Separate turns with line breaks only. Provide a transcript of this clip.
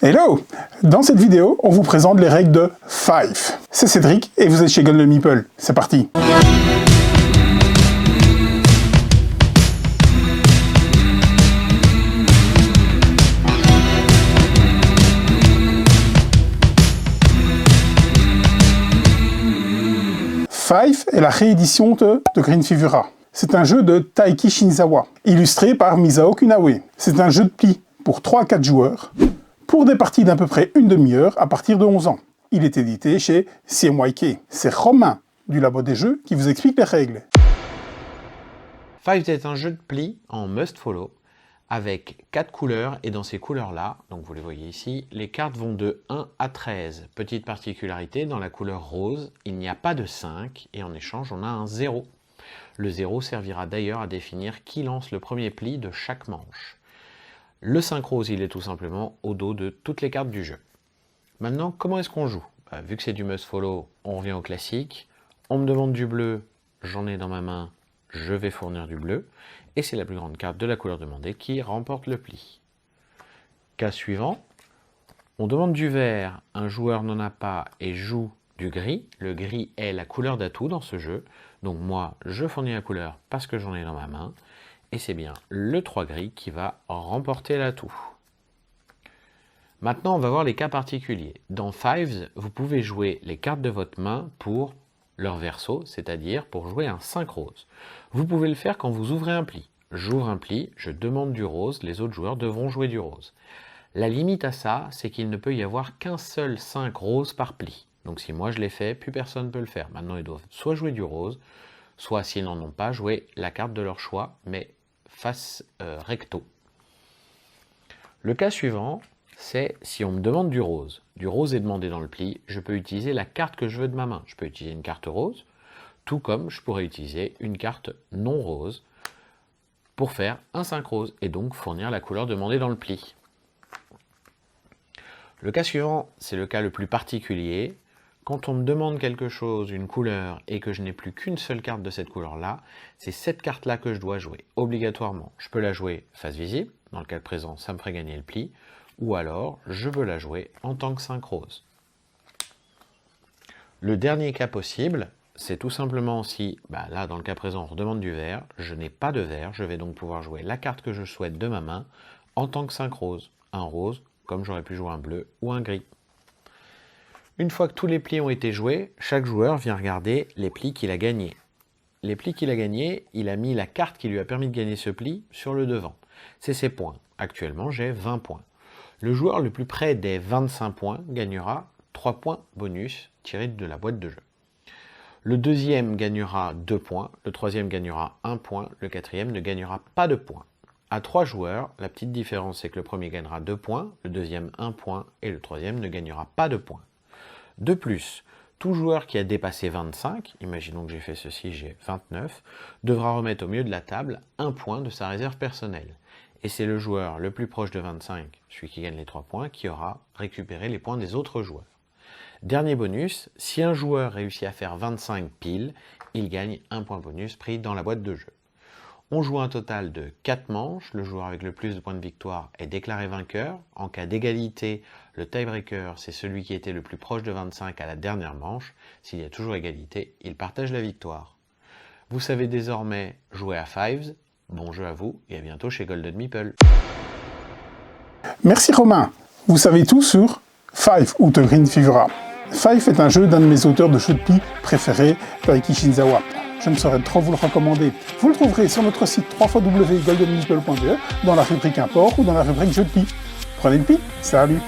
Hello! Dans cette vidéo, on vous présente les règles de Five. C'est Cédric et vous êtes chez Golden Meeple. C'est parti! Five est la réédition de Green Figura. C'est un jeu de Taiki Shinizawa, illustré par Misao Kunaue. C'est un jeu de pli pour 3 à 4 joueurs, pour des parties d'à peu près une demi-heure à partir de 11 ans. Il est édité chez CMYK. C'est Romain du Labo des Jeux qui vous explique les règles.
Five est un jeu de pli en must follow avec 4 couleurs et dans ces couleurs-là, donc vous les voyez ici, les cartes vont de 1 à 13. Petite particularité, dans la couleur rose, il n'y a pas de 5 et en échange on a un 0. Le 0 servira d'ailleurs à définir qui lance le premier pli de chaque manche. Le 5 rose, il est tout simplement au dos de toutes les cartes du jeu. Maintenant, comment est-ce qu'on joue? Vu que c'est du must follow, on revient au classique. On me demande du bleu, j'en ai dans ma main, je vais fournir du bleu. Et c'est la plus grande carte de la couleur demandée qui remporte le pli. Cas suivant, on demande du vert, un joueur n'en a pas et joue du gris. Le gris est la couleur d'atout dans ce jeu. Donc moi, je fournis la couleur parce que j'en ai dans ma main. Et c'est bien le 3 gris qui va remporter l'atout. Maintenant, on va voir les cas particuliers. Dans Fives, vous pouvez jouer les cartes de votre main pour leur verso, c'est-à-dire pour jouer un 5 rose. Vous pouvez le faire quand vous ouvrez un pli. J'ouvre un pli, je demande du rose, les autres joueurs devront jouer du rose. La limite à ça, c'est qu'il ne peut y avoir qu'un seul 5 rose par pli. Donc si moi je l'ai fait, plus personne ne peut le faire. Maintenant, ils doivent soit jouer du rose, soit s'ils n'en ont pas, jouer la carte de leur choix, mais face recto. Le cas suivant, c'est si on me demande du rose. Du rose est demandé dans le pli, je peux utiliser la carte que je veux de ma main. Je peux utiliser une carte rose, tout comme je pourrais utiliser une carte non rose pour faire un 5 rose et donc fournir la couleur demandée dans le pli. Le cas suivant, c'est le cas le plus particulier. Quand on me demande quelque chose, une couleur, et que je n'ai plus qu'une seule carte de cette couleur-là, c'est cette carte-là que je dois jouer, obligatoirement. Je peux la jouer face visible, dans le cas présent, ça me ferait gagner le pli, ou alors, je veux la jouer en tant que 5 rose. Le dernier cas possible, c'est tout simplement si, là, dans le cas présent, on redemande du vert, je n'ai pas de vert, je vais donc pouvoir jouer la carte que je souhaite de ma main en tant que 5 rose. Un rose, comme j'aurais pu jouer un bleu ou un gris. Une fois que tous les plis ont été joués, chaque joueur vient regarder les plis qu'il a gagnés. Les plis qu'il a gagnés, il a mis la carte qui lui a permis de gagner ce pli sur le devant. C'est ses points. Actuellement, j'ai 20 points. Le joueur le plus près des 25 points gagnera 3 points bonus tirés de la boîte de jeu. Le deuxième gagnera 2 points, le troisième gagnera 1 point, le quatrième ne gagnera pas de points. À 3 joueurs, la petite différence c'est que le premier gagnera 2 points, le deuxième 1 point et le troisième ne gagnera pas de points. De plus, tout joueur qui a dépassé 25, imaginons que j'ai fait ceci, j'ai 29, devra remettre au milieu de la table 1 point de sa réserve personnelle. Et c'est le joueur le plus proche de 25, celui qui gagne les 3 points, qui aura récupéré les points des autres joueurs. Dernier bonus, si un joueur réussit à faire 25 piles, il gagne 1 point bonus pris dans la boîte de jeu. On joue un total de 4 manches, le joueur avec le plus de points de victoire est déclaré vainqueur. En cas d'égalité, le tiebreaker, c'est celui qui était le plus proche de 25 à la dernière manche. S'il y a toujours égalité, il partage la victoire. Vous savez désormais jouer à Fives. Bon jeu à vous et à bientôt chez Golden Meeple.
Merci Romain. Vous savez tout sur Five ou The Green Figura. Five est un jeu d'un de mes auteurs de jeux de pli préférés, Taiki Shinizawa. Je ne saurais trop vous le recommander. Vous le trouverez sur notre site www.goldenmeeple.be dans la rubrique import ou dans la rubrique jeux de pli. Prenez le pli, salut!